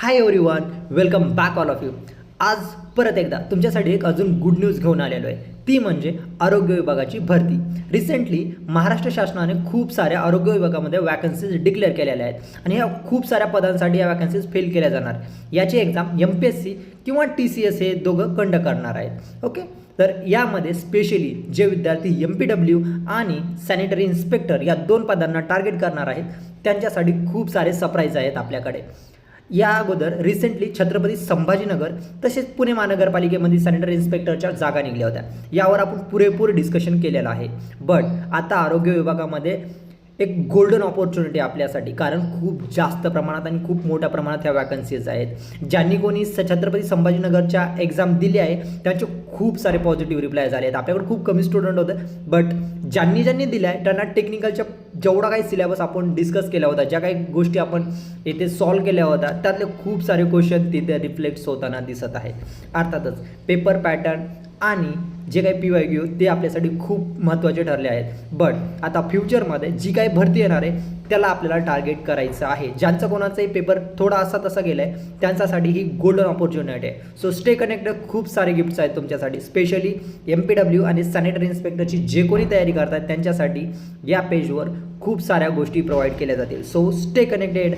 Hi everyone, welcome back all of you. आज परत एकदा तुमच्यासाठी एक अजून गुड न्यूज घेऊन आलेलो आहे. ती म्हणजे आरोग्य विभागाची भरती. रिसेंटली महाराष्ट्र शासनाने खूप साऱ्या आरोग्य विभागामध्ये वॅकन्सीज डिक्लेअर केलेल्या आहेत आणि या खूप साऱ्या पदांसाठी या वॅकन्सीज फिल केल्या जाणार. याची एक्झाम MPSC किंवा TCS हे दोघं कंडक्ट करणार आहेत. ओके, तर यामध्ये स्पेशली जे विद्यार्थी MPW आणि सॅनिटरी इन्स्पेक्टर या 2 पदांना टार्गेट करणार आहेत त्यांच्यासाठी खूप सारे सरप्राईज आहेत आपल्याकडे. या अगोदर रिसेंटली छत्रपती संभाजीनगर तसेच पुणे महानगरपालिकेमध्ये सॅनिटरी इन्स्पेक्टरच्या जागा निघल्या होत्या. यावर आपण पुरेपूर डिस्कशन केलेलं आहे. बट आता आरोग्य विभागामध्ये एक गोल्डन ऑपॉर्च्युनिटी आपल्यासाठी, कारण खूप जास्त प्रमाणात आणि खूप मोठ्या प्रमाणात ह्या वॅकन्सीज आहेत. ज्यांनी कोणी छत्रपती संभाजीनगरच्या एक्झाम दिली आहे त्यांचे खूप सारे पॉझिटिव्ह रिप्लाय झाले आहेत. आपल्याकडे खूप कमी स्टुडंट होते, बट ज्यांनी दिले आहे त्यांना टेक्निकलच्या जेवढा काही सिलेबस आपण डिस्कस केला होता, ज्या काही गोष्टी आपण इथे सॉल्व केल्या होत्या त्यातले खूप सारे क्वेश्चन तिथे रिफ्लेक्ट्स होताना दिसत आहेत. अर्थातच पेपर पॅटर्न आणि जे काही PYQ ते आपल्यासाठी खूप महत्त्वाचे ठरले आहेत. बट आता फ्युचरमध्ये जी काही भरती येणार आहे त्याला आपल्याला टार्गेट करायचं आहे. ज्यांचं कोणाचाही पेपर थोडा असा तसा गेला आहे त्यांच्यासाठी ही गोल्डन ऑपॉर्च्युनिटी आहे. So stay connected. खूप सारे गिफ्ट्स आहेत तुमच्यासाठी, स्पेशली MPW आणि सॅनिटरी इन्स्पेक्टरची जे कोणी तयारी करतात त्यांच्यासाठी या पेजवर खूप साऱ्या गोष्टी प्रोव्हाइड केल्या जातील. So stay connected.